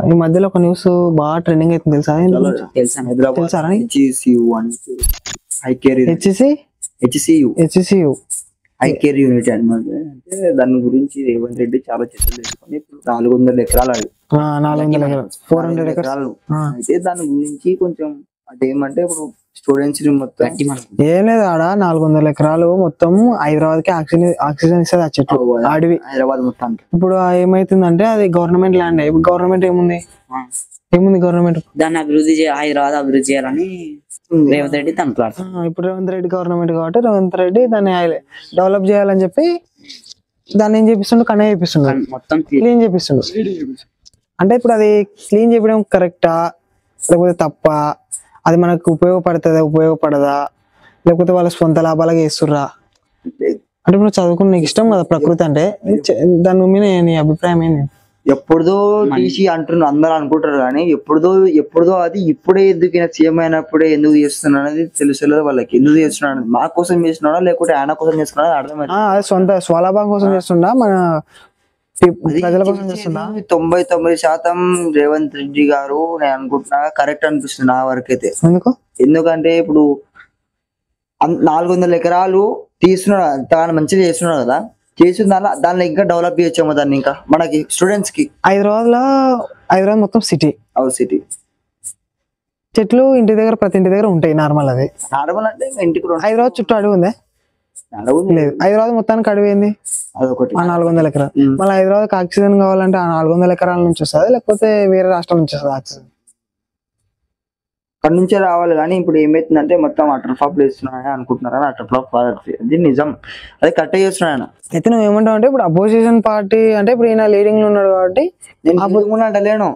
ఈ మధ్యలో ఒక న్యూస్ బాగా ట్రెండింగ్ అవుతుంది తెలుసా? తెలుసా? హైదరాబాద్ తెలుసా? హెచ్సియు అంటే high care HCU high care unit అన్నమాట. అంటే దాని గురించి రేవంత్ రెడ్డి చాలా చర్చలు తీసుకొని ఇప్పుడు 400 ఎకరాలు 400 ఎకరాలు అయితే దాని గురించి కొంచెం అంటే ఏమంటే ఇప్పుడు స్టూడెంట్స్ మొత్తం ఏం లేదు, ఆడ 400 ఎకరాలు మొత్తం హైదరాబాద్ కి ఆక్సిజన్ ఇస్తుంది ఆ చెట్లు, అడవి హైదరాబాద్ మొత్తానికి. ఇప్పుడు ఏమైతుందంటే అది గవర్నమెంట్ ల్యాండ్. గవర్నమెంట్ ఏముంది గవర్నమెంట్ దాన్ని హైదరాబాద్ అభివృద్ధి చేయాలని రేవంత్ రెడ్డి తనకు ఇప్పుడు రేవంత్ రెడ్డి గవర్నమెంట్ కాబట్టి రేవంత్ రెడ్డి దాన్ని డెవలప్ చేయాలని చెప్పి దాన్ని ఏం చేపిస్తుండు, కన్నయ్య చేపిస్తుండు, మొత్తం క్లీన్ చేపిస్తుండు. అంటే ఇప్పుడు అది క్లీన్ చేయడం కరెక్టా లేకపోతే తప్ప, అది మనకు ఉపయోగపడదా లేకపోతే వాళ్ళ సొంత లాభాలకి చేస్తుర్రా? అంటే ఇప్పుడు చదువుకుని నీకు ఇష్టం కదా ప్రకృతి అంటే, దాని మీద నీ అభిప్రాయం ఏంటి? ఎప్పుడుదో తీసి అంటున్నారు అందరూ అనుకుంటారు కానీ ఎప్పుడుదో అది ఇప్పుడే ఎందుకు సీఎం అయినప్పుడే ఎందుకు చేస్తున్నాడు అనేది తెలుసలేదు వాళ్ళకి. ఎందుకు చేస్తున్నాడు, మా కోసం చేస్తున్నాడా లేకపోతే ఆయన కోసం చేస్తున్నాడా అర్థమైంది. అది సొంత స్వలాభం కోసం చేస్తుండా, మన ప్రజల కోసం చేస్తుందా? 99% రేవంత్ రెడ్డి గారు నేను అనుకుంటున్నా కరెక్ట్ అనిపిస్తుంది నా వరకు అయితే. ఎందుకంటే ఇప్పుడు 400 ఎకరాలు తీస్తున్నాడు, తాను మంచిగా చేస్తున్నాడు కదా, చేసిన దాన్ని ఇంకా డెవలప్ చేయొచ్చేమో దాన్ని ఇంకా మనకి స్టూడెంట్స్ కి. హైదరాబాద్ మొత్తం సిటీ చెట్లు ఇంటి దగ్గర ప్రతి ఇంటి దగ్గర ఉంటాయి. నార్మల్ అది నార్మల్ అంటే ఇంటికి హైదరాబాద్ చుట్టూ అడవి ఉందే? లేదు, హైదరాబాద్ మొత్తానికి అడవి ఏంది? అదొకటి. 400 ఎకరాలు. మళ్ళీ హైదరాబాద్ ఆక్సిజన్ కావాలంటే 400 ఎకరాల నుంచి వస్తుంది లేకపోతే వేరే రాష్ట్రాల నుంచి వస్తుంది ఆక్సిజన్? అక్కడ నుంచే రావాలి. కానీ ఇప్పుడు ఏమైతుందంటే మొత్తం అటర్ ఫ్లాప్ వేస్తున్నాయని అనుకుంటున్నారు. అటర్ ఫ్లాప్ అది నిజం, అది కరెక్ట్ చేస్తున్నాయన. అయితే నువ్వు ఏమంటావు అంటే ఇప్పుడు అపోజిషన్ పార్టీ అంటే ఇప్పుడు ఈయన లీడింగ్ లో ఉన్నాడు కాబట్టి నేను అంటలేను,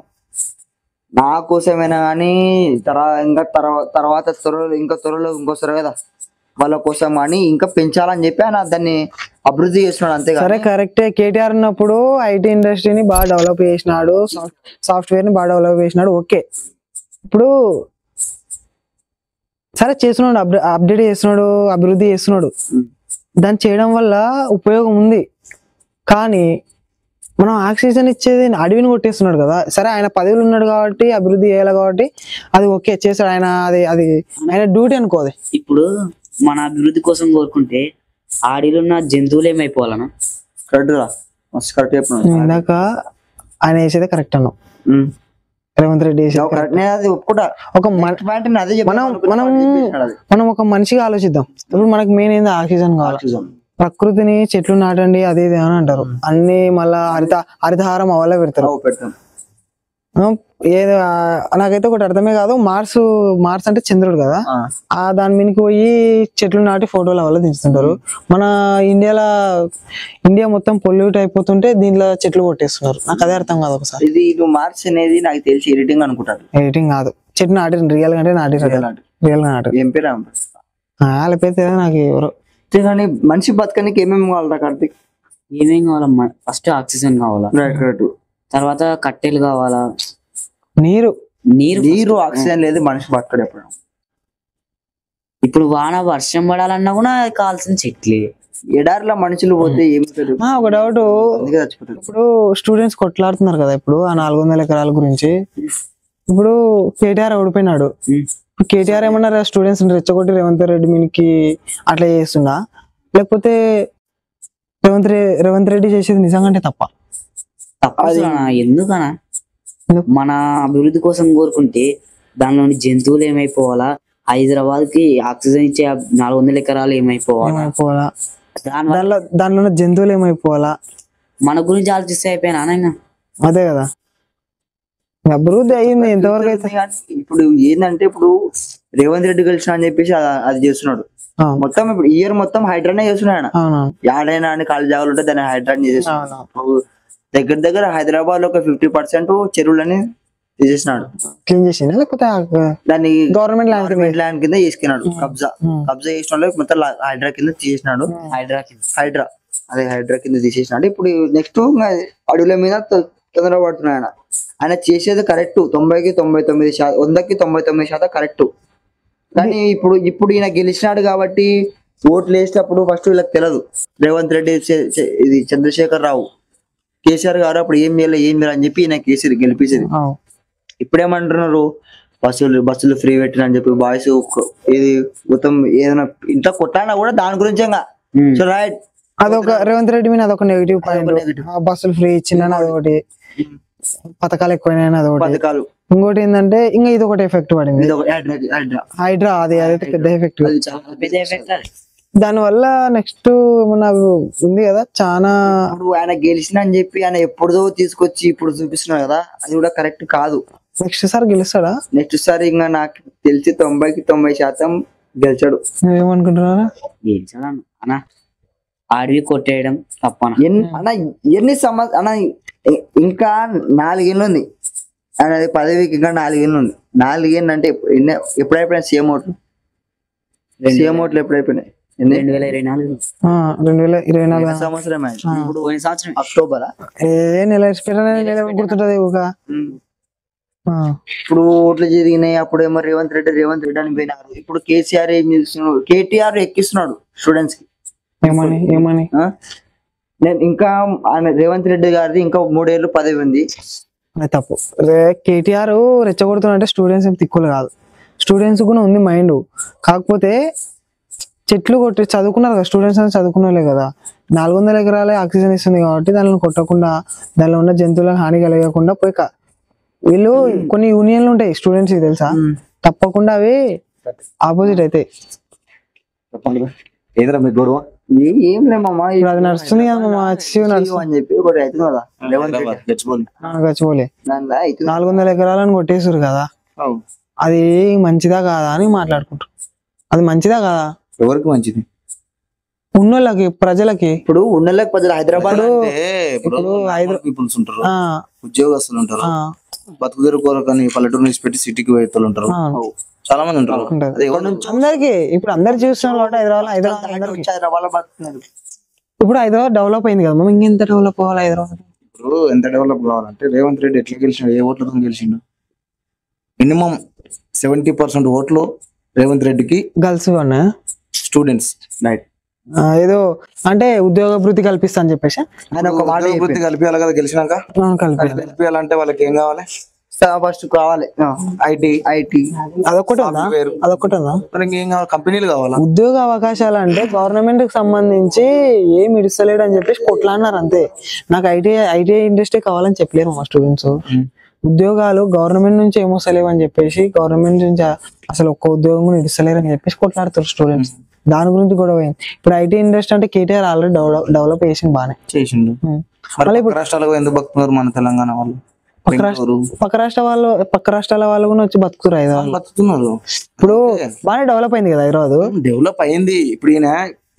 నా కోసమైనా కానీ ఇంకా తర్వాత త్వరలో ఇంకొస్తారు కదా వాళ్ళ కోసం అని ఇంకా పెంచాలని చెప్పి ఆయన దాన్ని అభివృద్ధి చేస్తున్నాడు అంతే. సరే కరెక్టే, కేటీఆర్ ఉన్నప్పుడు ఐటీ ఇండస్ట్రీని బాగా డెవలప్ చేసినాడు, సాఫ్ట్వేర్ ని బాగా డెవలప్ చేసినాడు, ఓకే. ఇప్పుడు సరే చేస్తున్నాడు, అప్డేట్ చేస్తున్నాడు, అభివృద్ధి చేస్తున్నాడు, దాన్ని చేయడం వల్ల ఉపయోగం ఉంది. కానీ మనం ఆక్సిజన్ ఇచ్చేది అడవిని కొట్టేస్తున్నాడు కదా. సరే ఆయన పదవులు ఉన్నాడు కాబట్టి అభివృద్ధి చేయాలి కాబట్టి అది ఓకే చేస్తాడు ఆయన, అది ఆయన డ్యూటీ అనుకోది. ఇప్పుడు మన అభివృద్ధి కోసం కోరుకుంటే ఆడిలో ఉన్న జంతువులు ఏమైపోవాలన్నా ఇందాక ఆయన వేసేదే కరెక్ట్ అన్నాం. రేవంత్ రెడ్డి మనం ఒక మనిషిగా ఆలోచిద్దాం. ఇప్పుడు మనకు మెయిన్ ఏంది, ఆక్సిజన్ కావాలి. ప్రకృతిని చెట్లు నాటండి అది ఇది అని అంటారు, అన్ని మళ్ళా హరితహారం అవల్ల పెడతారు. ఏదో నాకైతే ఒకటి అర్థమే కాదు, మార్స్ అంటే చంద్రుడు కదా, ఆ దాని మీదకి పోయి చెట్లు నాటి ఫోటోల వల్ల దించుతుంటారు. మన ఇండియా మొత్తం పొల్యూట్ అయిపోతుంటే దీంట్లో చెట్లు కొట్టేస్తున్నారు. నాకు అదే అర్థం కాదు. ఒకసారి ఇది మార్స్ అనేది నాకు తెలిసి ఎడిటింగ్ అనుకుంటారు. ఎడిటింగ్ కాదు, చెట్టు నాటి రియల్ గా నాటారు. ఏం పేరు వాళ్ళ పేరు నాకు ఎవరు. కానీ మనిషి బతకనికి ఏమేమి కావాలరా కార్తీక్? ఏమేం కావాలమ్మా? ఫస్ట్ ఆక్సిజన్ కావాలా, తర్వాత కట్టెలు కావాలా, నీరు ఆక్సిజన్ లేదు మనిషి బతకడు ఎప్పుడు. ఇప్పుడు వర్షం పడాలన్నా కూడా కావాల్సిన చెట్లే. ఎడారిలో మనుషులు పోతే ఏమి ఒక డౌట్, ఇప్పుడు స్టూడెంట్స్ కొట్లాడుతున్నారు కదా ఇప్పుడు ఆ 400 ఎకరాల గురించి. ఇప్పుడు కేటీఆర్ ఓడిపోయినాడు, కేటీఆర్ ఏమన్నారు స్టూడెంట్స్ రెచ్చగొట్టి రేవంత్ రెడ్డి మీనికి అట్లా చేస్తున్నా, లేకపోతే రేవంత్ రెడ్డి చేసేది నిజంగా తప్ప? ఎందుకనా మన అభివృద్ధి కోసం కోరుకుంటే దానిలోని జంతువులు ఏమైపోవాలా, హైదరాబాద్ కి ఆక్సిజన్ ఇచ్చే 400 ఎకరాలు ఏమైపోవాలా, దానిలో జంతువులు ఏమైపోవాలా, మన గురించి ఆలోచిస్తే అయిపోయినా. అదే కదా అభివృద్ధి అయ్యింది ఎంతవరకు అయితే. ఇప్పుడు ఏంటంటే ఇప్పుడు రేవంత్ రెడ్డి గెలిచిన అని చెప్పేసి అది చేస్తున్నాడు మొత్తం. ఇప్పుడు ఇయర్ మొత్తం హైడ్రానే చేస్తున్నాడు. యాడైనా అని ఖాళీ జాగాలు ఉంటే దాన్ని హైడ్రాన్ చేసేస్తున్నాడు. దగ్గర హైదరాబాద్ లో ఒక 50% చెరువులని తీసేసినాడు, క్లీన్ చేసిండు, లేకపోతే దాన్ని గవర్నమెంట్ ల్యాండ్ కింద చేసుకున్నాడు. కబ్జా చేసిన మొత్తం హైడ్రా కింద తీసేసినాడు. హైడ్రా కింద తీసేసినాడు. ఇప్పుడు నెక్స్ట్ అడవుల మీద తొందర పడుతున్నాడు. ఆయన చేసేది కరెక్ట్, 90కి 99%, 100కి 99% కరెక్ట్. కానీ ఇప్పుడు ఈయన గెలిచినాడు కాబట్టి ఓట్లు వేసేటప్పుడు ఫస్ట్ వీళ్ళకి తెలియదు రేవంత్ రెడ్డి ఇది చంద్రశేఖర్ రావు కేసీఆర్ గారు అప్పుడు ఏం చేయాలి అని చెప్పి ఈయన కేసీఆర్ గెలిపించేది. ఇప్పుడేమంటున్నారు, బస్సులు ఫ్రీ పెట్టిన అని చెప్పి బాయ్స్ ఇది మొత్తం ఏదైనా ఇంట్లో కొట్టానా కూడా దాని గురించే. సో రైట్, అదొక రేవంత్ రెడ్డి మీద అదొక నెగిటివ్ పాయింట్. బస్సులు ఫ్రీ ఇచ్చిందని అదొకటి, పథకాలు ఎక్కువైనా అదొకటి. పథకాలు ఇంకోటి ఏంటంటే ఇంకా ఇది ఒకటి ఎఫెక్ట్ పడింది, హైడ్రా. అదైతే పెద్ద ఎఫెక్ట్. దాని వల్ల నెక్స్ట్ మన ఉంది కదా చాలా. ఇప్పుడు ఆయన గెలిచిన అని చెప్పి ఆయన ఎప్పుడుదో తీసుకొచ్చి ఇప్పుడు చూపిస్తున్నాడు కదా, అది కూడా కరెక్ట్ కాదు. నెక్స్ట్ సారి గెలుస్తాడా? నెక్స్ట్ సారి ఇంకా నాకు తెలిసి 90% గెలిచాడు. ఏమనుకుంటున్నారా? అన్న అడవి కొట్టేయడం తప్పన అన్న. ఎన్ని సంవత్సరం అన్న, ఇంకా 4 ఏళ్ళు ఉంది ఆయన పదవికి, ఇంకా 4 ఏళ్ళు ఉంది. 4 ఏళ్ళు అంటే ఎప్పుడైపోయినా సీఎం ఓట్లు ఎప్పుడైపోయినాయి? 2024 సంవత్సరం. ఇప్పుడు సంవత్సరం అక్టోబర్ నెల గుర్తుంటది. ఇప్పుడు ఓట్లు జరిగినాయి, అప్పుడు ఏమో రేవంత్ రెడ్డి అని పోయినారు. ఇప్పుడు కేసీఆర్ ఏం చేస్తున్నాడు, కేటీఆర్ ఎక్కిస్తున్నాడు స్టూడెంట్స్ కి. ఏమని నేను ఇంకా ఆయన రేవంత్ రెడ్డి గారిది ఇంకా 3 ఏళ్ళు పదవి ఉంది. తప్పు. కేటీఆర్ రెచ్చగొడుతున్నా స్టూడెంట్స్ ఏం తిక్కులు కాదు, స్టూడెంట్స్ కూడా ఉంది మైండ్. కాకపోతే చెట్లు కొట్టి చదువుకున్నారు కదా స్టూడెంట్స్, అని చదువుకునే కదా. 400 ఎకరాలే ఆక్సిజన్ ఇస్తుంది కాబట్టి దానిని కొట్టకుండా, దానిలో ఉన్న జంతువులకు హాని కలగకుండా పోయి వీళ్ళు కొన్ని యూనియన్లు ఉంటాయి స్టూడెంట్స్ తెలుసా, తప్పకుండా అవి ఆపోజిట్ అయితే. ఏం లేమమ్మా, అది నడుస్తుంది అని చెప్పి ఒకటి అవుతుంది కదా గచ్చిపోలే 400 ఎకరాలను కొట్టేసారు కదా, అది మంచిదా కాదా అని మాట్లాడుకుంటారు. అది మంచిదా కాదా? ఎవరికి మంచిది? ఉన్నోళ్ళకి, ప్రజలకి. ఇప్పుడు ఉన్నోళ్ళకి ప్రజలు హైదరాబాద్ పీపుల్స్ ఉంటారు, ఉద్యోగస్తులు ఉంటారు, బతుకుదేరు కోరకని పల్లెటూరు నుంచి పెట్టి సిటీకి వెళ్తూ ఉంటారు, చాలా మంది ఉంటారు. అందరికి ఇప్పుడు అందరు చూస్తున్నారు కాబట్టి హైదరాబాద్ బతుకుతున్నారు. ఇప్పుడు హైదరాబాద్ డెవలప్ అయింది కదా, ఇంకెంత డెవలప్ అవ్వాలి హైదరాబాద్? ఇప్పుడు ఎంత డెవలప్ కావాలంటే రేవంత్ రెడ్డి ఎట్లా గెలిచిండు, ఏ ఓట్లతో గెలిచిండు? మినిమం 70% ఓట్లు రేవంత్ రెడ్డికి గర్ల్స్ స్టూడెంట్స్. రైట్, ఏదో అంటే ఉద్యోగ వృత్తి కల్పిస్తా అని చెప్పేసి ఆయన ఒక మాట వృత్తి కలిపియాలి కదా గెలిచినాక. కలిపియాలంటే వాళ్ళకి ఏం కావాలి? ఫస్ట్ కావాలి ఐటీ. అదొకటి ఉందా? అదొకటి ఉందా? ఏం కావాలి? కంపెనీలు కావాలా? ఉద్యోగ అవకాశాలు అంటే గవర్నమెంట్ కి సంబంధించి ఏమి ఇడిస్తలేడు అని చెప్పేసి కొట్లాడినారు అంతే. నాకు ఐటీ ఇండస్ట్రీ కావాలని చెప్పలేరు మా స్టూడెంట్స్. ఉద్యోగాలు గవర్నమెంట్ నుంచి ఏమొస్తలేవు అని చెప్పేసి, గవర్నమెంట్ నుంచి అసలు ఒక్క ఉద్యోగం కూడా ఇడిస్తలేరు అని చెప్పేసి కొట్లాడుతారు స్టూడెంట్స్. దాని గురించి కూడా పోయింది. ఇప్పుడు ఐటీ ఇండస్ట్రీ అంటే కేటీఆర్ ఆల్రెడీ డెవలప్ చేసింది, బాగానే చేసిండు. రాష్ట్రాలకు ఎందుకు బతుకుతున్నారు మన తెలంగాణ వాళ్ళు? పక్క రాష్ట్రాల వాళ్ళు కూడా వచ్చి బతుకుతారు హైదరాబాద్, బతుకుతున్నారు. ఇప్పుడు బాగానే డెవలప్ అయింది కదా హైదరాబాద్. డెవలప్ అయింది. ఇప్పుడు ఈయన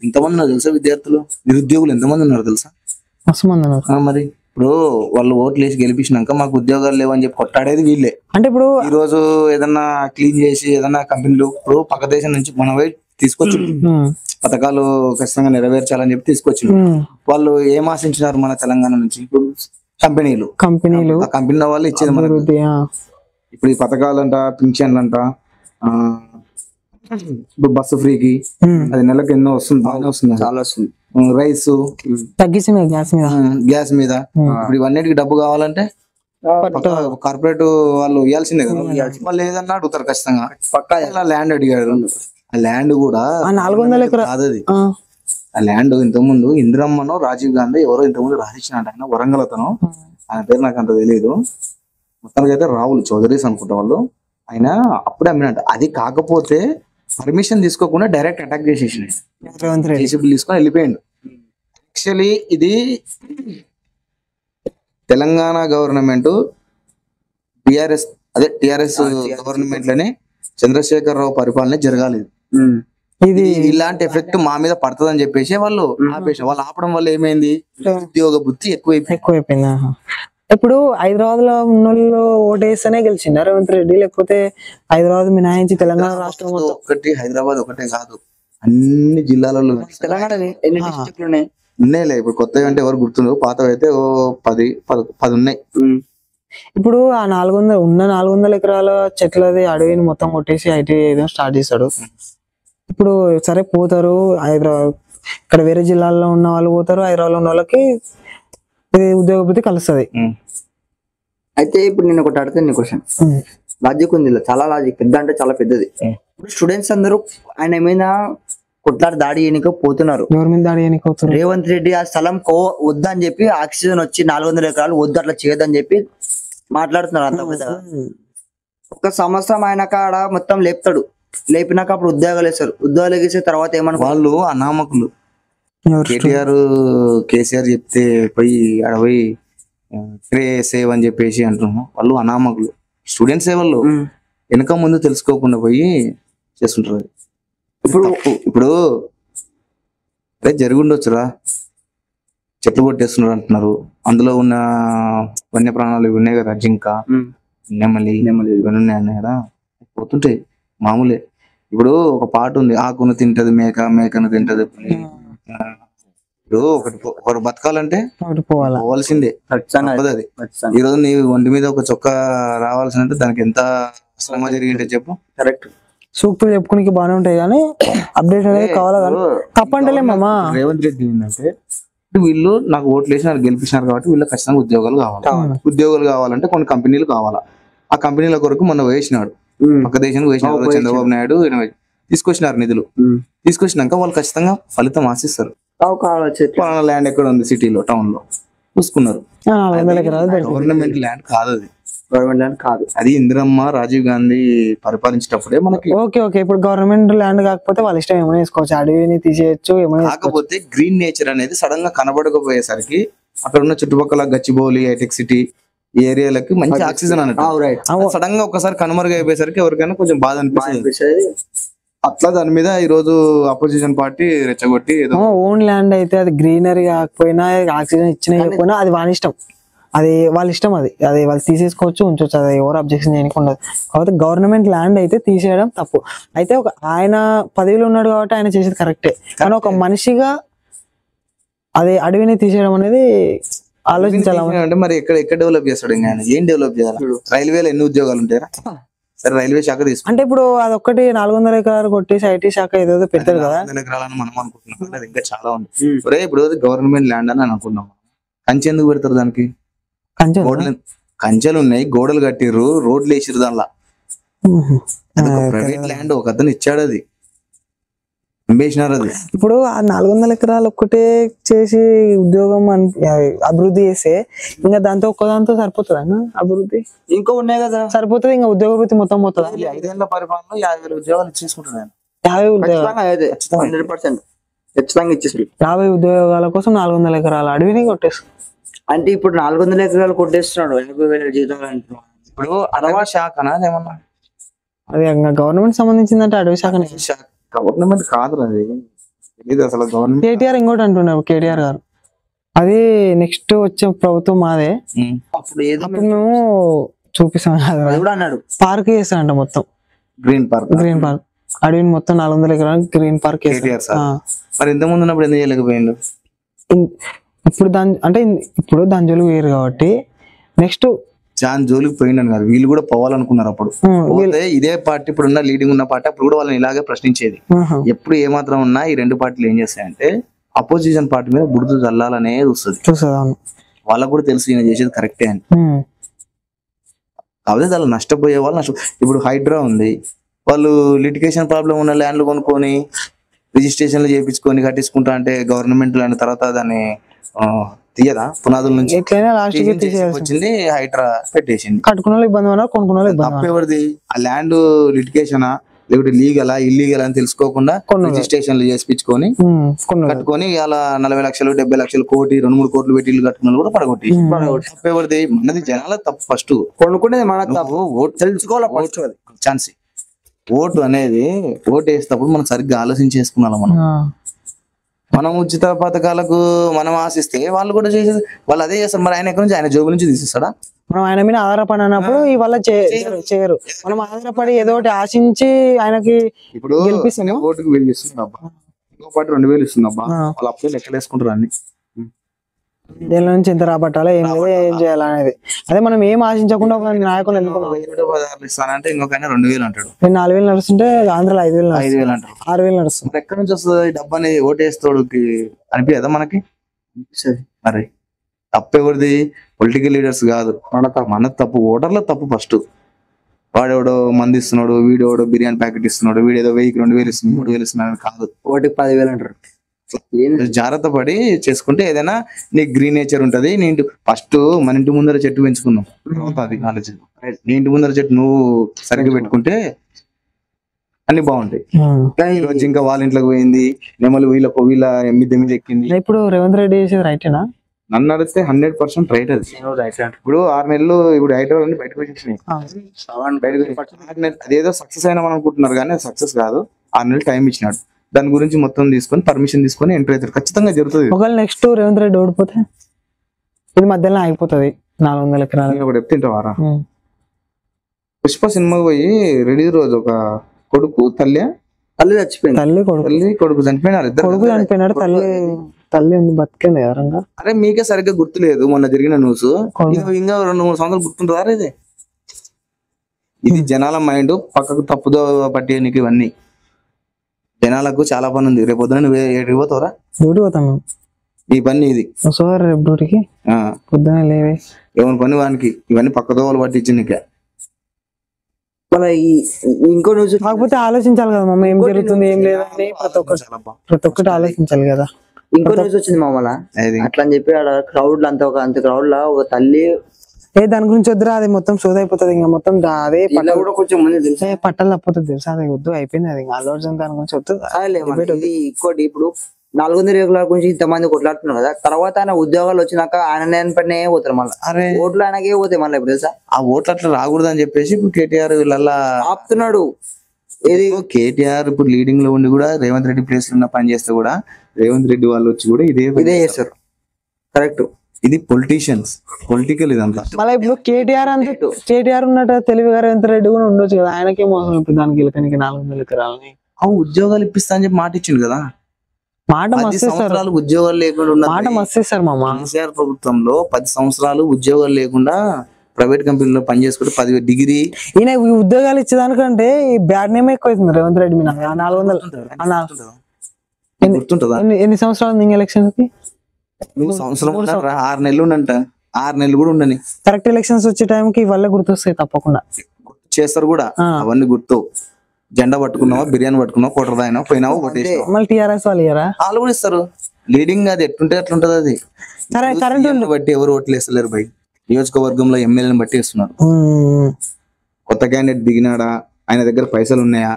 ఎంతమంది ఉన్నారు తెలుసా? విద్యార్థులు, నిరుద్యోగులు ఎంతమంది ఉన్నారు తెలుసా? మస్తు మంది ఉన్నారు. మరి ఇప్పుడు వాళ్ళు ఓట్లు వేసి గెలిపించినాక మాకు ఉద్యోగాలు లేవని చెప్పి కొట్టాడేది వీళ్ళే. అంటే ఇప్పుడు ఈ రోజు ఏదన్నా క్లీన్ చేసి ఏదన్నా కంపెనీలు ఇప్పుడు పక్క దేశం నుంచి మన వైపు తీసుకొచ్చి పథకాలు ఖచ్చితంగా నెరవేర్చాలని చెప్పి తీసుకొచ్చి వాళ్ళు ఏం ఆశించినారు మన తెలంగాణ నుంచి? ఇప్పుడు కంపెనీలు ఆ కంపెనీల వాళ్ళు ఇచ్చేది మనకు. ఇప్పుడు ఈ పథకాలంట, పింఛన్లంట, ఇప్పుడు బస్సు ఫ్రీకి అది నెలకు ఎన్నో వస్తుంది, బాగానే వస్తుంది, చాలా వస్తుంది. రైస్ తగ్గించింది, గ్యాస్ మీద. ఇప్పుడు ఇవన్నిటికి డబ్బు కావాలంటే కార్పొరేట్ వాళ్ళు ఇవ్వాల్సిందే కదా. వాళ్ళు ఏదన్నా అడుగుతారు ఖచ్చితంగా. పక్కా ల్యాండ్ అడిగారు. ఆ ల్యాండ్ కూడా 400 ఎకరాలు కాదు. అది ఆ ల్యాండ్ ఇంతకుముందు ఇందిరమ్మనో రాజీవ్ గాంధీ ఎవరో ఇంతకుముందు రాసిచ్చినట్టు, ఆయన వరంగల్ అతను, ఆయన పేరు నాకు అంత తెలియదు. మొత్తానికి అయితే రాహుల్ చౌదరీస్ అనుకుంటా వాళ్ళు. ఆయన అప్పుడే అమ్మినట్ట. అది కాకపోతే పర్మిషన్ తీసుకోకుండా డైరెక్ట్ అటాక్ చేసేసి జేసీబీ తీసుకొని వెళ్ళిపోయిండు. యాక్చువల్లీ ఇది తెలంగాణ గవర్నమెంట్ టిఆర్ఎస్ గవర్నమెంట్ లోనే చంద్రశేఖరరావు పరిపాలన జరగాలి. ఇది ఇలాంటి ఎఫెక్ట్ మా మీద పడుతుందని చెప్పేసి వాళ్ళు ఆపేసి, వాళ్ళు ఆపడం వల్ల ఏమైంది? ఉద్యోగ బుద్ధి ఎక్కువైపోయింది. ఇప్పుడు హైదరాబాద్ లో ఉన్న ఓటేస్తేనే గెలిచిందా రేవంత్ రెడ్డి, లేకపోతే హైదరాబాద్ మినహాయించి తెలంగాణ రాష్ట్రం ఒకటి హైదరాబాద్ ఒకటే కాదు, అన్ని జిల్లాలలో తెలంగాణ ఎన్ని డిస్ట్రిక్ట్లు ఉన్నాయి? ఉన్నాయిలే. ఇప్పుడు కొత్తగా అంటే ఎవరు గుర్తుండవు, పాతవి అయితే 10 ఉన్నాయి. ఇప్పుడు ఆ 400 ఎకరాల చెట్లది అడవిని మొత్తం కొట్టేసి ఐటీ ఏదో స్టార్ట్ చేస్తాడు. ఇప్పుడు సరే పోతారు హైదరాబాద్, ఇక్కడ వేరే జిల్లాల్లో ఉన్న వాళ్ళు పోతారు, హైదరాబాద్ లో ఉన్న వాళ్ళకి ఇది ఉద్యోగ వృత్తి కలుస్తుంది. అయితే ఇప్పుడు నేను ఒకటి అడుగుతాను నీ క్వశ్చన్. లాజిక్ ఉంది, చాలా లాజిక్, పెద్ద అంటే చాలా పెద్దది. ఇప్పుడు స్టూడెంట్స్ అందరూ ఆయన మీద కొట్లాడి దాడి చేయడానికి పోతున్నారు. ఎవరి మీద దాడి చేయడానికి పోతున్నారు? రేవంత్ రెడ్డి ఆ స్థలం వద్దని చెప్పి ఆక్సిజన్ వచ్చి 400 ఎకరాలు వద్దు అట్లా చేయొద్దని చెప్పి మాట్లాడుతున్నారు. అంత పెద్దగా ఒక సంవత్సరం ఆయన కాడ మొత్తం లేపినాక అప్పుడు ఉద్యోగాలు వేస్తారు. ఉద్యోగాలు వేసే తర్వాత ఏమన్నా వాళ్ళు అనామకులు. కేసీఆర్ చెప్తే పోయి ఆడ పోయి సేవ్ అని చెప్పేసి అంటున్నాం. వాళ్ళు అనామకులు, స్టూడెంట్స్ వాళ్ళు వెనక ముందు తెలుసుకోకుండా పోయి చేస్తుంటారు. ఇప్పుడు జరుగుండొచ్చురా, చెట్లు కొట్టేస్తున్నారు అంటున్నారు. అందులో ఉన్న వన్య ప్రాణాలు ఇవి ఉన్నాయి కదా, జింక, నెమలి ఇవన్నీ ఉన్నాయి కదా, పోతుంటాయి మామూలే. ఇప్పుడు ఒక పాట ఉంది, ఆకును తింటది మేక, మేకను తింటది. ఇప్పుడు ఒకరు బతకాలంటే పోవాల్సిందే, అది. ఈ రోజు నీ ఒంటి మీద ఒక చొక్క రావాల్సిందంటే దానికి ఎంత శ్రమ జరిగింటే చెప్పు. కరెక్ట్. సూక్తులు చెప్పుకోనికి బాగానే ఉంటాయి కానీ అప్డేట్ అనేది కావాలా కానీ తప్పంటలే మామ. రేవంత్ రెడ్డి ఏంటంటే వీళ్ళు నాకు ఓట్లు వేసి నాకు గెలిపించినారు కాబట్టి వీళ్ళు ఖచ్చితంగా ఉద్యోగాలు కావాలి. ఉద్యోగాలు కావాలంటే కొన్ని కంపెనీలు కావాలా. ఆ కంపెనీల కొరకు మొన్న వేసినాడు, పక్క దేశానికి వేసినారు. చంద్రబాబు నాయుడు తీసుకొచ్చినారు నిధులు. తీసుకొచ్చినాక వాళ్ళు ఖచ్చితంగా ఫలితం ఆశిస్తారు. ల్యాండ్ ఎక్కడ ఉంది, సిటీలో, టౌన్ లో చూసుకున్నారు. గవర్నమెంట్ ల్యాండ్ కాదు అది, గవర్నమెంట్ ల్యాండ్ కాదు అది. ఇందిరమ్మ, రాజీవ్ గాంధీ పరిపాలించేటప్పుడే మనకి. ఓకే ఇప్పుడు గవర్నమెంట్ ల్యాండ్ కాకపోతే వాళ్ళ ఇష్టం ఏమైనా వేసుకోవచ్చు, అడవిని తీసేయచ్చు ఏమైనా. కాకపోతే గ్రీన్ నేచర్ అనేది సడన్ గా కనబడకపోయేసరికి అక్కడ ఉన్న చుట్టుపక్కల గచ్చిబౌలి, హైటెక్ సిటీ ఈ ఏరియాలకి మంచి ఆక్సిజన్ అన్నట్టు సడన్ గా ఒకసారి కనుమరుగైపోయేసరికి ఎవరికైనా కొంచెం బాధ అనిపిస్తుంది. అట్లా దాని మీద ఈ రోజు అపోజిషన్ పార్టీ రెచ్చగొట్టి ఓన్ ల్యాండ్ అయితే అది గ్రీనరీ కాకపోయినా ఆక్సిజన్ ఇచ్చినా అది వాళ్ళ ఇష్టం, అది వాళ్ళ ఇష్టం, అది వాళ్ళు తీసేసుకోవచ్చు, ఉంచవచ్చు, అది ఎవరు అబ్జెక్షన్ చేయడానికి ఉండదు. కాబట్టి గవర్నమెంట్ ల్యాండ్ అయితే తీసేయడం తప్పు. అయితే ఆయన పదవిలో ఉన్నాడు కాబట్టి ఆయన చేసేది కరెక్టే, కానీ ఒక మనిషిగా అది అడవిని తీసేయడం అనేది ఆలోచించాలి. మరి ఎక్కడ డెవలప్ చేస్తాడు, ఏం డెవలప్ చేయాలి? రైల్వేలో ఎన్ని ఉద్యోగాలు ఉంటాయా? సరే రైల్వే శాఖ తీసుకు అంటే ఇప్పుడు అదొక్కటి 400 ఎకరాలు కొట్టేసి ఐటీ శాఖ ఏదో పెడతారు కదా. 400 ఎకరాలని మనం అనుకుంటున్నాం, అది ఇంకా చాలా ఉంది. ఇప్పుడు గవర్నమెంట్ ల్యాండ్ అని అనుకున్నాం, కంచె ఎందుకు పెడతారు దానికి? కంచెలు ఉన్నాయి, గోడలు కట్టిర్రు, రోడ్లు వేసిరు, దానిలా ప్రైవేట్ ల్యాండ్ ఒక అతను ఇచ్చాడు, అది అమ్మేసినారు. అది ఇప్పుడు ఆ 400 ఎకరాలు ఒక్కటే చేసి ఉద్యోగం అభివృద్ధి చేస్తే ఇంకా దాంతో ఒక్కదాంతో సరిపోతుందా అభివృద్ధి? ఇంకో ఉన్నాయి కదా, సరిపోతుంది. ఇంకా ఉద్యోగ వృత్తి మొత్తం పోతుంది. 5 ఏళ్ల పరిపాలనలో 50,000 ఉద్యోగాలు ఇచ్చేసుకుంటున్నాను. 50 ఇచ్చేసి 50 ఉద్యోగాల కోసం 400 ఎకరాల అడవిని కొట్టేస్తారు. అంటే ఇప్పుడు 400 ఎకరాలు కొట్టేస్తున్నాడు, 50,000 జీతాలు అంటున్నాడు. ఇప్పుడు అడవి శాఖనా ఏమన్నా? అది గవర్నమెంట్ సంబంధించిందంటే అడవి శాఖ గవర్నమెంట్ కాదు, అది తెలీదు అసలు. గవర్నమెంట్ కేటీఆర్ ఇంకోటి అంటున్నారు, కేటీఆర్ గారు అది నెక్స్ట్ వచ్చే ప్రభుత్వం మాదే, అప్పుడు మేము చూపిస్తాం అన్నాడు. పార్క్ చేస్తాడంట మొత్తం, గ్రీన్ పార్క్ అడవిని మొత్తం 400 ఎకరాలు గ్రీన్ పార్క్. మరి ఇంత ముందు ఉన్నప్పుడు ఎందుకు చేయలేకపోయిండు? ఇప్పుడు దాని జోలికి వేయరు కాబట్టి నెక్స్ట్ జాన్ జోలికి పోయిండని కాదు, వీళ్ళు కూడా పోవాలనుకున్నారు అప్పుడు. ఇదే పార్టీ ఇప్పుడు ఉన్న లీడింగ్ ఉన్న పార్టీ అప్పుడు కూడా వాళ్ళని ఇలాగే ప్రశ్నించేది. ఎప్పుడు ఏమాత్రం ఉన్నా ఈ రెండు పార్టీలు ఏం చేస్తాయంటే అపోజిషన్ పార్టీ మీద బుడుతు చల్లాలనేది వస్తుంది. వాళ్ళకు కూడా తెలుసు ఈయన చేసేది కరెక్టే అని. కాబట్టి దానిలో నష్టపోయే వాళ్ళు ఇప్పుడు హైడ్రా ఉంది, వాళ్ళు లిటిగేషన్ ప్రాబ్లం ఉన్న ల్యాండ్లు కొనుక్కొని రిజిస్ట్రేషన్లు చేయించుకొని కట్టించుకుంటా అంటే గవర్నమెంట్ ల్యాండ్ తర్వాత దాన్ని తీయదా పునాదుల నుంచి వచ్చింది, హైడ్రా పెట్టేసింది. కట్టుకున్న ఇబ్బంది ఉన్నారు, కొనుక్కున్న ఇబ్బంది. ఎవరిది ఆ ల్యాండ్ లిటిగేషనా లేకపోతే లీగలా ఇల్లీగల్ అని తెలుసుకోకుండా రిజిస్ట్రేషన్లు చేయించుకొని కట్టుకొని ఇలా 40 లక్షలు 70 లక్షలు కోటి 2-3 కోట్లు పెట్టి ఇల్లు కట్టుకున్న కూడా పడగొట్టి. ఎవరిది? మనది జనాల తప్పు. ఫస్ట్ కొనుక్కునేది మన తప్పు, తెలుసుకోవాలి ఛాన్స్. ఓటు అనేది ఓటు వేసేటప్పుడు మనం సరిగ్గా ఆలోచించేసుకున్నాం. మనం ఉచిత పథకాలకు మనం ఆశిస్తే వాళ్ళు కూడా చేసేది వాళ్ళు అదే చేస్తారు. మరి ఆయన ఎక్కడి నుంచి, ఆయన జోబు నుంచి తీసిస్తాడా? మనం ఆయన మీద ఆధారపడి అన్నప్పుడు ఇవాళ చేయరు. మనం ఆధారపడి ఏదో ఒకటి ఆశించి ఆయనకి ఇప్పుడు ఓటుకు 1000 ఇస్తుంది అబ్బా, ఇంకో పాటు 2000 ఇస్తుంది అబ్బా, వాళ్ళు అప్పుడే లెక్కలేసుకుంటారు అన్ని. దీని నుంచి ఎంత రాబట్టాలో ఏం చేయాలనేది. అదే మనం ఏం ఆశించకుండా ఒక నాయకులు ఇస్తానంటే ఇంకొక 2000 అంటాడు. 4000 నడుస్తుంటే ఆంధ్రలో 5000 అంటారు, 6000 నడుస్తుంది. ఎక్కడి నుంచి వస్తుంది డబ్బు అనేది? ఓటేస్తోడికి అనిపించదా మనకి? మరి తప్పు ఎవరిది? పొలిటికల్ లీడర్స్ కాదు, మన తప్పు, ఓటర్ల తప్పు ఫస్ట్. వాడెవడో మంది ఇస్తున్నాడు, వీడెవడో బిర్యానీ ప్యాకెట్ ఇస్తున్నాడు, వీడేదో 1000 2000 ఇస్తున్నాడు 3000 ఇస్తున్నాడు కాదు. ఒకటికి 10,000 అంటారు. జాగ్రత్త పడి చేసుకుంటే ఏదైనా నీకు గ్రీన్ నేచర్ ఉంటది. నీ ఇంటి ఫస్ట్ మన ఇంటి ముందర చెట్టు పెంచుకుందాం, అది నాలెడ్జ్. నీ ఇంటి ముందర చెట్టు నువ్వు సరిగ్గా పెట్టుకుంటే అన్ని బాగుంటాయి. ఈ రోజు ఇంకా వాళ్ళ ఇంట్లోకి పోయింది, నెమలు వీళ్ళ మిద్దె మీద ఎక్కింది. ఇప్పుడు రేవంత్ రెడ్డి చేసేది రైటేనా? నన్ను అడిగితే 100% రైట్ అది. ఇప్పుడు 6 నెలలు ఇప్పుడు హైదరాబాద్ అన్ని బయటకు వచ్చినాయి. అదేదో సక్సెస్ అయినా మనం అనుకుంటున్నారు కానీ సక్సెస్ కాదు. 6 నెలలు టైం ఇచ్చినాడు, దాని గురించి మొత్తం తీసుకొని పర్మిషన్ తీసుకొని ఎంటర్ అవుతారు. ఖచ్చితంగా జరుగుతుంది. ఒకవేళ నెక్స్ట్ రేవంత్ రెడ్డి ఓడిపోతే ఇది మధ్యలో ఆగిపోతుంది 400 ఎకరాలు. ఒకటి చెప్తుంటావారా? పుష్ప సినిమాకి పోయి రెడీ రోజు ఒక కొడుకు తల్లి చచ్చిపోయింది. తల్లి కొడుకు చనిపోయినారు. కొడుకు చనిపోయినాడు, తల్లి ఉంది బతికింది ఎవరంగా. అరే మీకే సరిగ్గా గుర్తులేదు మొన్న జరిగిన న్యూస్. ఇంకా 2-3 సంవత్సరాలు గుర్తుంటారా? ఇది జనాల మైండ్ పక్కకు తప్పుదో పట్టేయనికి. ఇవన్నీ జనాలకు చాలా పని ఉంది. రేపు పొద్దున నువ్వు ఎక్కడికి పోతావురా? డ్యూటీ పోతాను. నీ పని ఇది. రేపు డ్యూటీకి పొద్దున లేవే ఎవరి పని వానికి. ఇవన్నీ పక్కదో వాళ్ళు పట్టించి నీకే. ఇంకో న్యూస్ కాకపోతే ఆలోచించాలి కదా మమ్మ, ఏం జరుగుతుంది ఏం లేదని ప్రతి ఒక్కటి ఆలోచించాలి కదా. ఇంకో న్యూస్ వచ్చింది మామూలు అట్లా అని చెప్పి క్రౌడ్ అంత క్రౌడ్ లా ఒక తల్లి దాని గురించి వద్దురా, అది మొత్తం సోద అయిపోతుంది. ఇంకా మొత్తం అదే కూడా కొంచెం ముందు తెలుసా పట్టాలు తప్పతుంది తెలుసా, అది వద్దు అయిపోయింది. అది ఇంకా అల్లు అర్జున్ దాని గురించి వద్దు. ఇంకోటి ఇప్పుడు 400 ఎకరాల గురించి ఇంతమంది కొట్లాడుతున్నారు కదా, తర్వాత ఆయన ఉద్యోగాలు వచ్చినాక ఆయన పైన పోతారు మళ్ళీ. అరే ఓట్లు ఆయనకే పోతాయి మళ్ళీ. ఇప్పుడు తెలుసా ఆ ఓట్లు అట్లా రాకూడదు అని చెప్పేసి ఇప్పుడు కేటీఆర్ వీళ్ళల్లా ఆపుతున్నాడు. ఏది కేటీఆర్ ఇప్పుడు లీడింగ్ లో ఉండి కూడా రేవంత్ రెడ్డి ప్లేస్ లో ఉన్న పని చేస్తే కూడా రేవంత్ రెడ్డి వాళ్ళు వచ్చి కూడా ఇదే చేస్తారు. కరెక్ట్. ఇది పొలిటీషియన్స్, పొలిటికల్ ఇదంతా. మళ్ళీ ఇప్పుడు కేటీఆర్ ఉన్నట్టు తెలివిగా రేవంత్ రెడ్డి కూడా ఉండొచ్చు కదా. ఆయనకే మోసం ఇప్పుడు దానికి గెలకనికి 400 ఎకరాలని ఉద్యోగాలు ఇప్పిస్తా అని చెప్పి మాట ఇచ్చిండు కదా. మాట సంవత్సరాలు ఉద్యోగాలు లేకుండా మాట మస్తేస్తారు మామ. కేసీఆర్ ప్రభుత్వంలో 10 సంవత్సరాలు ఉద్యోగాలు లేకుండా ప్రైవేట్ కంపెనీలో పనిచేసుకుంటే 10 డిగ్రీ. ఈయన ఉద్యోగాలు ఇచ్చేదానికంటే ఈ బ్యాడ్ నేమ్ ఎక్కువ అవుతుంది రేవంత్ రెడ్డి మీద. 400 గుర్తుంటుందా? ఎన్ని సంవత్సరాలు ఉంది ఎలక్షన్ కి? నువ్వు సంవత్సరం 6 నెలలు ఉండంట. 6 నెలలు కూడా ఉండని. కరెక్ట్ ఎలక్షన్స్ వచ్చే టైంకి ఇవల్ల గుర్తొస్తాయి తప్పకుండా. చేస్తారు కూడా అవన్నీ గుర్తు. జెండా పట్టుకున్నావా, బిర్యానీ పట్టుకున్నావా, కోటర్ తాగినా పోయినావా, ఓటేసినావా. మళ్ళీ టీఆర్ఎస్ వాళ్ళు ఇయ్యరా? వాళ్ళు కూడా ఇస్తారు. లీడింగ్ అది ఎట్లుంటే అట్లుంటది. అది కరెంట్ బట్టి ఎవరు ఓట్లు వేస్తలేరు. బయట నియోజకవర్గంలో ఎమ్మెల్యేని బట్టి ఇస్తున్నారు. కొత్త క్యాండిడేట్ దిగినాడా, ఆయన దగ్గర పైసలు ఉన్నాయా,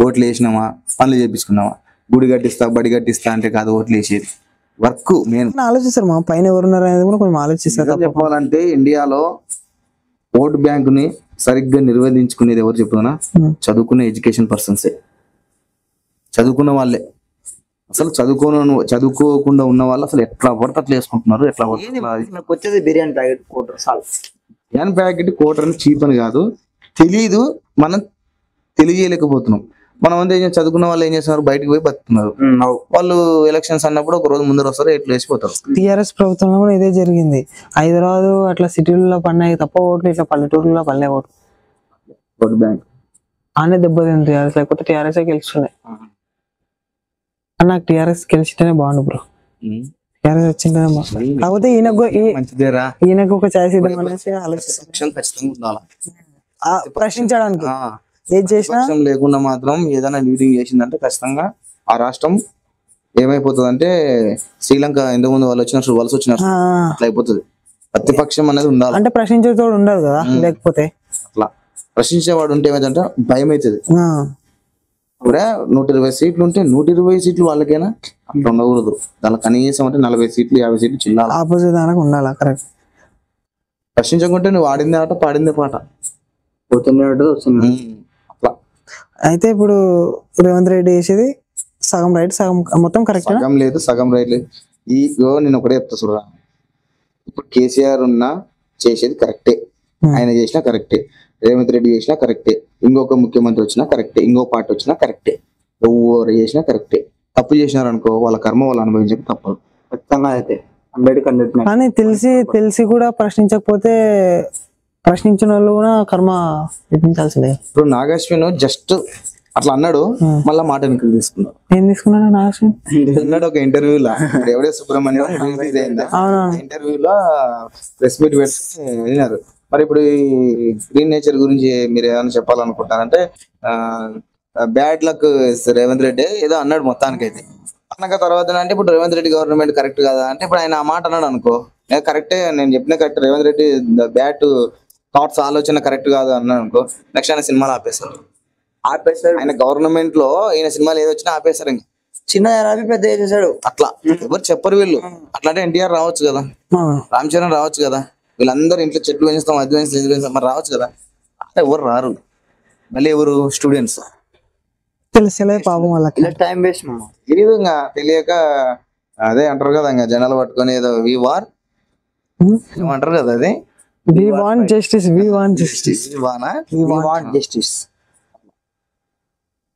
ఓట్లు వేసినామా, పనులు చేపించుకున్నావా. గుడి కట్టిస్తా బడి కట్టిస్తా అంటే కాదు ఓట్లు వేసేది. వర్క్ మెయిన్ ఆలోచిస్తారు మా పైన ఎవరున్నారు అనేది కూడా కొంచెం ఆలోచిస్తారు. చెప్పాలంటే ఇండియాలో ఓట్ బ్యాంక్ ని సరిగ్గా నిర్వహించుకునేది ఎవరు చెప్పుకున్నా? చదువుకునే ఎడ్యుకేషన్ పర్సన్సే, చదువుకున్న వాళ్ళే. అసలు చదువుకోకుండా ఉన్న వాళ్ళు అసలు ఎట్లా పడితే అట్లా వేసుకుంటున్నారు. ఎట్లా వచ్చేది బిర్యానీ ప్యాకెట్ కోటర్ అని చీప్ అని కాదు, తెలీదు, మనం తెలియజేయలేకపోతున్నాం. మనం అంతా చదువుకున్న వాళ్ళు ఏం చేస్తున్నారు, బయటకు పోయి బతుకుతున్నారు. వాళ్ళు ఎలక్షన్స్ అన్నప్పుడు ఒక రోజు ముందర వస్తారు, ఎట్లా వేసిపోతారు. టీఆర్ఎస్ ప్రభుత్వంలో కూడా ఇదే జరిగింది. హైదరాబాద్ అట్లా సిటీలలో పడినాయి తప్ప ఓట్లు, ఇట్లా పల్లెటూరులో పడలే ఓటు బ్యాంక్ ఆనే దెబ్బతింది టీఆర్ఎస్. లేకపోతే టీఆర్ఎస్ గెలుస్తుండే. నాకు టీఆర్ఎస్ గెలిచితేనే బాగుండు బ్రో. టీఆర్ఎస్ వచ్చిందే కాకపోతే ఈయనకు ఒక ఛాయిస్ ఇద్దాం అనేసి ఆలోచిస్తాను. ప్రశ్నించడానికి ఏది చేసినా లేకుండా మాత్రం ఏదైనా లీడింగ్ చేసిందంటే ఖచ్చితంగా ఆ రాష్ట్రం ఏమైపోతుంది అంటే శ్రీలంక ఎంతో ముందు వాళ్ళు వచ్చినట్టు వలస వచ్చినట్టు అట్లా అయిపోతుంది. ప్రతిపక్షం అనేది ఉండాలి. అంటే ప్రశ్నించేటోడు ఉండదు కదా. లేకపోతే అట్లా ప్రశ్నించేవాడు ఉంటే ఏమైందంటే భయం అవుతుంది. కూడా 120 సీట్లు ఉంటే 120 సీట్లు వాళ్ళకైనా అట్లా ఉండకూడదు. దాని కనీసం అంటే 40 సీట్లు 50 సీట్లు చిల్లాలి. ఆపోజిట్ దానికి ఉండాలి. కరెక్ట్. ప్రశ్నించకుంటే నువ్వు ఆడిందే ఆట పాడిందే పాట అట్లా. అయితే ఇప్పుడు రేవంత్ రెడ్డి చేసేది సగం రైట్ సగం మొత్తం కరెక్ట్. సగం లేదు సగం రైట్ లేదు. నేను ఒకటే చెప్తా చూడరా, ఇప్పుడు కేసీఆర్ ఉన్నా చేసేది కరెక్టే, ఆయన చేసినా కరెక్టే, రేవంత్ రెడ్డి చేసినా కరెక్టే, ఇంకొక ముఖ్యమంత్రి వచ్చినా కరెక్టే, ఇంకో పార్టీ వచ్చినా కరెక్టే, ఎవరు చేసినా కరెక్టే. తప్పు చేసినారనుకో వాళ్ళ కర్మ వాళ్ళు అనుభవించక తప్పదు. ఖచ్చితంగా అయితే కానీ తెలిసి కూడా ప్రశ్నించకపోతే ప్రశ్నించిన వాళ్ళు కూడా కర్మ విధించాల్సిందే. ఇప్పుడు నాగశ్విన్ జస్ట్ అట్లా అన్నాడు, మళ్ళా మాట వెనక్కి తీసుకున్నాడు. ఏం తీసుకున్నాడు నాగేశ్వర? అన్నాడు ఒక ఇంటర్వ్యూలో, ఎవడే సుబ్రహ్మణ్యం ఇంటర్వ్యూలో ప్రెస్ మీట్ పెట్టి విన్నారు. మరి ఇప్పుడు ఈ గ్రీన్ నేచర్ గురించి మీరు ఏమైనా చెప్పాలనుకుంటారంటే బ్యాడ్ లక్ రేవంత్ రెడ్డి ఏదో అన్నాడు మొత్తానికైతే. అన్నాక తర్వాత అంటే ఇప్పుడు రేవంత్ రెడ్డి గవర్నమెంట్ కరెక్ట్ కదా అంటే ఇప్పుడు ఆయన ఆ మాట అన్నాడు అనుకో, కరెక్టే, నేను చెప్పిన correct, Revanth Reddy bad thoughts ఆలోచన కరెక్ట్ కాదు అన్నాడు అనుకో, నెక్స్ట్ ఆయన సినిమాలు ఆపేస్తారు. ఆయన గవర్నమెంట్ లో ఈయన సినిమాలు ఏది వచ్చినా ఆపేస్తారు. ఇంకా చిన్న పెద్ద చేశాడు అట్లా ఎవరు చెప్పరు వీళ్ళు. అట్లా అంటే ఎన్టీఆర్ రావచ్చు కదా, రామ్ చరణ్ రావచ్చు కదా, వీళ్ళందరూ ఇంట్లో చెట్లు పెంచుతాం, అది పెంచుతాం, ఇది పెంచుతాం, మరి రావచ్చు కదా. అంటే ఎవరు రారు. మళ్ళీ ఎవరు స్టూడెంట్స్ తెలిసలే పాపం వాళ్ళకి టైం వేస్ట్ తెలియదు, ఇంకా తెలియక అదే అంటారు కదా, ఇంకా జనాలు పట్టుకొని ఏదో వి వార్ ఏమంటారు కదా, అది we want justice, we want justice, we want justice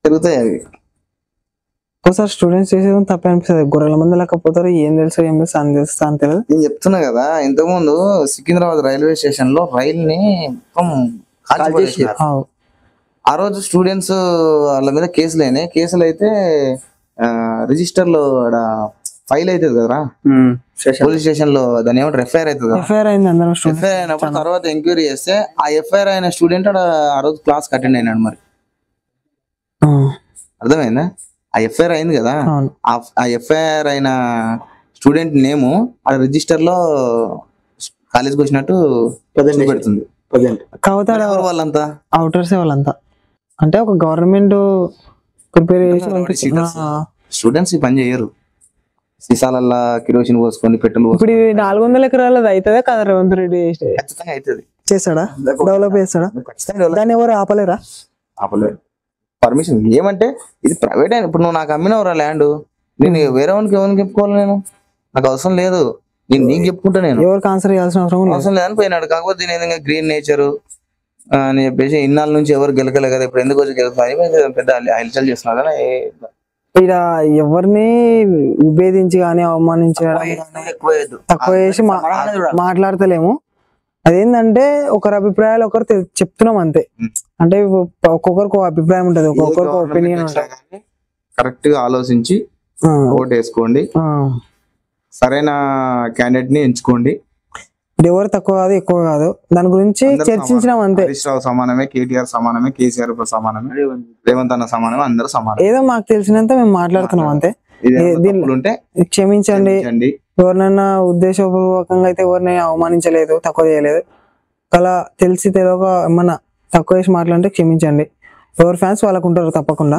తిరుగుతాయి అవి. ఒకసారి స్టూడెంట్స్ చేసేది తప్ప అనిపిస్తుంది. గొర్రెల మంది లేకపోతారు, ఏం తెలుసు ఏం తెలుసు అని తెలుస్తా అని తెలియదు. నేను చెప్తున్నా కదా, ఇంతకుముందు సికింద్రాబాద్ రైల్వే స్టేషన్ లో రైల్ ని ఆ రోజు స్టూడెంట్స్ వాళ్ళ మీద కేసులు అయినాయి. కేసులు అయితే రిజిస్టర్ లో ఫైల్ అవుతుంది కదరా పోలీస్ స్టేషన్ లో, దాని ఏమంటారు ఎఫ్ఐఆర్ అవుతుంది. ఎఫ్ఐఆర్ అయింది అందరం. ఎఫ్ఐఆర్ అయినప్పుడు తర్వాత ఎంక్వైరీ చేస్తే ఆ ఎఫ్ఐఆర్ అయిన స్టూడెంట్ ఆ రోజు క్లాస్ అటెండ్ అయినాడు. మరి అర్థమైందా? ఆ ఎఫ్ఐఆర్ అయింది కదా, ఆ ఎఫ్ఐఆర్ అయిన స్టూడెంట్ నేము ఆ రిజిస్టర్ లో కాలేజ్కి వచ్చినట్టు పెడుతుంది. వాళ్ళంతా అవుటర్స్ వాళ్ళంతా అంటే ఒక గవర్నమెంట్ ప్రిపేర్ చేసి స్టూడెంట్స్ ఈ పని చేయరు. సీసాలల్లా కిరోసిన్ పోసుకొని పెట్రోల్. ఇప్పుడు 400 ఎకరాలది అవుతుందా కదా? రేవంత్ రెడ్డి ఖచ్చితంగా అవుతుంది. చేస్తాడా? డెవలప్ చేస్తాడా? దాన్ని ఎవరు ఆపలేరా? ఆపలేరు. పర్మిషన్ ఏమంటే ఇది ప్రైవేట్ అయిన, ఇప్పుడు నువ్వు నాకు అమ్మినవరా ల్యాండ్, నేను వేరే వానికి ఎవరికి చెప్పుకోవాలి? నేను నాకు అవసరం లేదు, నేను నీకు చెప్పుకుంటా. నేను ఎవరికి ఆన్సర్ చేయాల్సిన అవసరం లేదని పోయినాడు. కాకపోతే దీని ఏదైనా గ్రీన్ నేచర్ అని చెప్పేసి ఇన్నాళ్ళ నుంచి ఎవరు గెలకలే కదా, ఇప్పుడు ఎందుకు వచ్చి గెలుస్తాను పెద్ద హల్చల్ చేస్తున్నారు. ఇక్కడ ఎవరిని విభేదించి కానీ అవమానించి తక్కువ చేసి మాట్లాడతలేము. అదేంటంటే ఒకరి అభిప్రాయాలు ఒకరు చెప్తున్నాం అంతే. అంటే ఒక్కొక్కరికి ఒక అభిప్రాయం ఉంటది, ఒక్కొక్కరికి ఒపీనియన్ ఉంటది. కరెక్ట్ గా ఆలోచించి ఓటు వేసుకోండి, సరైన క్యాండిడేట్ ని ఎంచుకోండి. ఎవరు తక్కువ కాదు ఎక్కువ కాదు, దాని గురించి చర్చించినాం అంతే. హరీష్ రావు సమానమే, కేటీఆర్ సమానమే, కేసీఆర్ సమానమే, రేవంత్ అన్న సమానమే, అందరూ సమానం. ఏదో మాకు తెలిసినంత మేము మాట్లాడుతున్నాం అంతే. క్షమించండి, ఎవరినైనా ఉద్దేశపూర్వకంగా అయితే ఎవరిని అవమానించలేదు, తక్కువ చేయలేదు. అలా తెలిసి తెలియక ఏమన్నా తక్కువ చేసి మాట్లాడితే క్షమించండి. ఎవరి ఫ్యాన్స్ వాళ్ళకు ఉంటారు తప్పకుండా.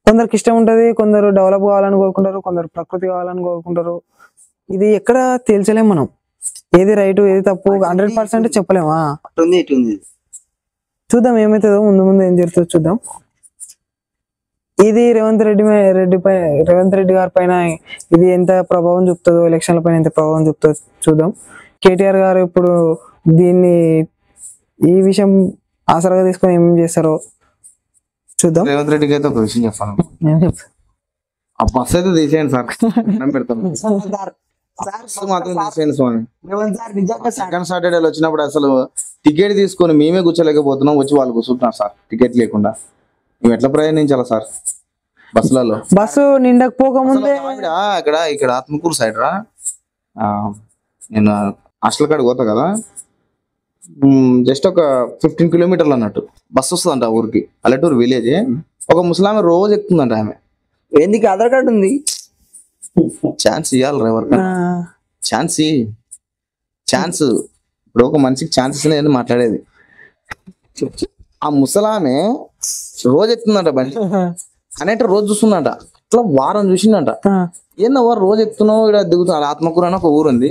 కొందరికి ఇష్టం ఉంటది, కొందరు డెవలప్ కావాలని కోరుకుంటారు, కొందరు ప్రకృతి కావాలని కోరుకుంటారు. ఇది ఎక్కడ తేల్చలేం మనం, ఏది రైట్ ఏది తప్పు 100% చెప్పలేమా? చూద్దాం ఏమైతుందో, ముందు ముందు ఏం జరుగుతుందో చూద్దాం. ఇది రేవంత్ రెడ్డి గారి పైన ఇది ఎంత ప్రభావం చూపుతుందో, ఎలక్షన్ల పైన ఎంత ప్రభావం చూపుతుందో చూద్దాం. కేటీఆర్ గారు ఇప్పుడు దీన్ని ఈ విషయం ఆసరాగా తీసుకొని ఏం చేస్తారో చూద్దాం. రేవంత్ రెడ్డికి అయితే ఒక విషయం చెప్పాను, ఆ బస్ అయితే తీసేయండి సార్, పెడతాం మాత్రం తీసేయండి స్వామి. సెకండ్ సాటర్డేలు వచ్చినప్పుడు అసలు టికెట్ తీసుకొని మేమే కూర్చోలేకపోతున్నాం, వచ్చి వాళ్ళు కూర్చుంటున్నారు సార్ టికెట్ లేకుండా. మేము ఎట్లా ప్రయాణించాలా సార్ బస్సులలో? బస్సు నిండకపోకముందే ఇక్కడ ఆత్మకూరు సైడ్ రా, నేను హాస్టల్ కాడికి పోతా కదా, జస్ట్ ఒక 15 కిలోమీటర్లు అన్నట్టు బస్సు వస్తుందంట ఆ ఊరికి, పల్లెటూరు విలేజ్. ఒక ముసలామె రోజు ఎక్కుతుందంట. ఆమె ఎందుకు ఆధార్ కార్డు ఉంది, ఛాన్స్ ఇవ్వాలి డ్రైవర్, ఛాన్స్ ఇప్పుడు ఒక మనిషికి ఛాన్సెస్ లేదని మాట్లాడేది. ఆ ముసలామె రోజు ఎక్కుతుందంట బండి, అనేట రోజు చూస్తుందంట, అట్లా వారం చూసిందంట. ఏందవ్వ రోజు ఎక్కుతున్నావు, ఇక్కడ దిగుతున్నావు. ఆత్మకూరు అని ఒక ఊరు ఉంది,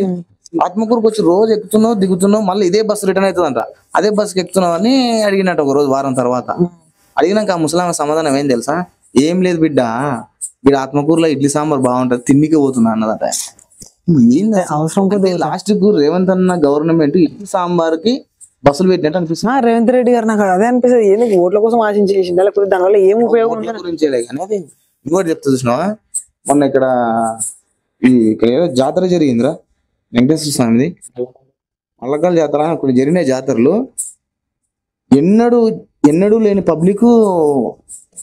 ఆత్మకూరుకి వచ్చి రోజు ఎక్కుతున్నావు దిగుతున్నావు, మళ్ళీ ఇదే బస్సు రిటర్న్ అవుతుందంట. అదే బస్సుకి ఎక్కుతున్నావు అని అడిగినట్ట ఒక రోజు వారం తర్వాత. అడిగినాక ఆ ముసలామె సమాధానం ఏం తెలుసా? ఏం లేదు బిడ్డ, ఇక్కడ ఆత్మకూరులో ఇడ్లీ సాంబార్ బాగుంటది, తిండికి పోతున్నా అన్నదట. అవసరం లాస్ట్ కు రేవంత్ అన్న గవర్నమెంట్ ఇడ్లీ సాంబార్ కి బస్సులు పెట్టినట్టు అనిపిస్తుంది. రేవంత్ రెడ్డి గారు నాకు అదే అనిపిస్తుంది, ఏంటి ఓట్ల కోసం ఆశించి చేసిందా, లేకపోతే దానివల్ల ఏం ఉపయోగం గురించేలే. కానీ అది ఇంకోటి చెప్తా చూసినావా, మొన్న ఇక్కడ ఏదో జాతర జరిగిందిరా వెంకటేశ్వర స్వామిది, మల్లకాల జాతర. అక్కడ జరిగిన జాతరలు ఎన్నడూ ఎన్నడూ లేని పబ్లిక్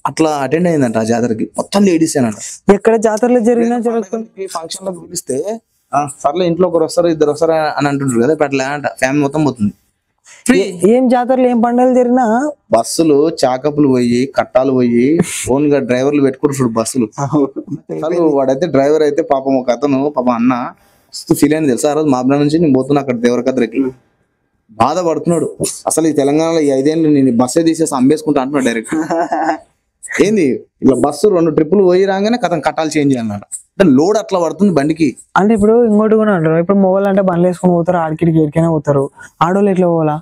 అట్లా అటెండ్ అయిందంట ఆ జాతరకి, మొత్తం లేడీస్ ఏనంట. ఎక్కడ జాతరలో జరిగినా జరుగుతుంది. ఫంక్షన్ లో పిలిస్తే సర్లే ఇంట్లో ఒకరు వస్తారు ఇద్దరు వస్తారు అని అంటుంటారు కదా, అట్లా అంట ఫ్యామిలీ మొత్తం పోతుంది. ఏం జాతరలు ఏం పండుగలు జరిగినా బస్సులు చాకపులు పోయి కట్టాలు పోయి ఓన్ గా డ్రైవర్లు పెట్టుకుంటారు బస్సులు. అసలు వాడైతే డ్రైవర్ అయితే పాపం ఒక అతను పాపం అన్న ఫీల్ అయింది తెలుసా, ఆ రోజు మాబ్నా నుంచి నేను పోతున్నా అక్కడ దేవరకద్రకి, బాధపడుతున్నాడు. అసలు ఈ తెలంగాణలో ఈ 5 ఏళ్ళు నేను బస్సే తీసేసి అమ్మేసుకుంటా అంటున్నాడు డైరెక్ట్. ఏంది ఇట్లా బస్సు 2 ట్రిప్పులు పోయి రాగానే కథం కట్టాలు చేంజ్ అన్నాడు. అంటే లోడ్ అట్లా పడుతుంది బండికి. అంటే ఇప్పుడు ఇంకోటి కూడా అంటారు, ఇప్పుడు మొగలు అంటే బండ్లు వేసుకొని పోతారు, ఆడికిడికి ఎడికైనా పోతారు. ఆడోళ్ళు ఎట్లా పోవాలా?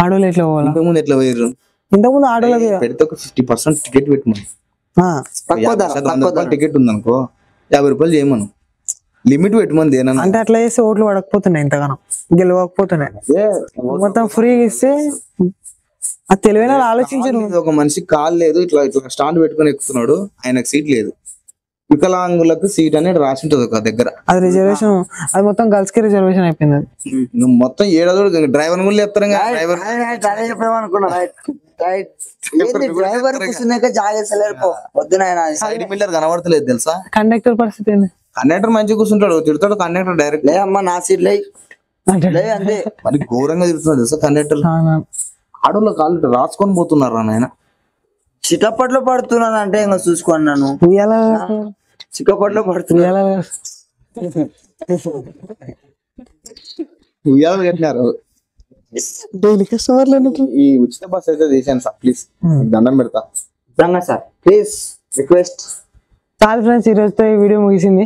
ఆడోళ్ళు ఎట్లా పోవాలా? ఇంతకుముందు ఎట్లా పోయారు? ఇంతకుముందు ఆడోళ్ళకి పెడితే ఒక 50% టికెట్ పెట్టమను. టికెట్ ఉందనుకో 50 రూపాయలు చేయమను, లిమిట్ పెట్టమని దేనన్నా. అంటే అట్లా చేస్తే ఓట్లు పడకపోతున్నాయి, ఇంతగానో గెలవకపోతున్నాయి. మొత్తం ఫ్రీగా ఇస్తే అది తెలివైన ఆలోచించారు. ఒక మనిషి కాలు లేదు, ఇట్లా ఇట్లా స్టాండ్ పెట్టుకుని ఎక్కుతున్నాడు, ఆయనకు సీట్ లేదు. వికలాంగులకు సీట్ అనేది రాసి ఉంటది ఒక దగ్గర. అది రిజర్వేషన్, అది మొత్తం గర్ల్స్ కి రిజర్వేషన్ అయిపోయింది. అది మొత్తం 7 డ్రైవర్ కూడా చెప్తారు. డ్రైవర్ కూర్చున్నాక జాగేస్తలేరు వద్దు నాయన. సైడ్ మిల్లర్ కనబడతలేదు తెలుసా. కండక్టర్ పరిస్థితి ఏంది? కండక్టర్ మంచిగా కూర్చుంటాడు, తిడతాడు కండక్టర్ డైరెక్ట్. లే అమ్మా నా సీట్ లే అంతే. మరి ఘోరంగా తిడుతున్నాడు తెలుసా కండక్టర్. ఆడోళ్ళ కాళ్ళు రాసుకొని పోతున్నారు నాయన. చిటపట్లో పడుతున్నాను అంటే ఇంకా చూసుకోండి, నన్ను చిక్కపట్లో పడుతున్నా. ఉయ్యాలు కట్టినారు. ఈ ఉచిత బస్ అయితే తీసాను సార్, ప్లీజ్ దండం పెడతా సార్, ప్లీజ్ రిక్వెస్ట్. చాలు ఫ్రెండ్స్, ఈ రోజుతో ఈ వీడియో ముగిసింది.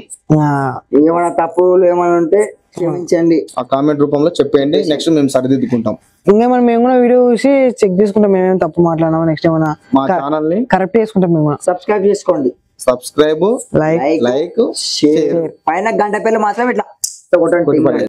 ఏమైనా తప్పులు ఏమైనా ఉంటే క్షమించండి, ఆ కామెంట్ రూపంలో చెప్పండి. నెక్స్ట్ మేము సరిదిద్దుకుంటాం. ఇంకేమైనా మేము కూడా వీడియో చూసి చెక్ చేసుకుంటాం, మేమేం తప్పు మాట్లాడినామా, నెక్స్ట్ ఏమైనా మా ఛానల్ ని కరెక్ట్ చేసుకుంటాం. మేము సబ్స్క్రైబ్ చేసుకోండి, సబ్స్క్రైబ్ లైక్ లైక్ షేర్, పైన గంట పేర్లు మాత్రం ఇట్లా కొట్టండి.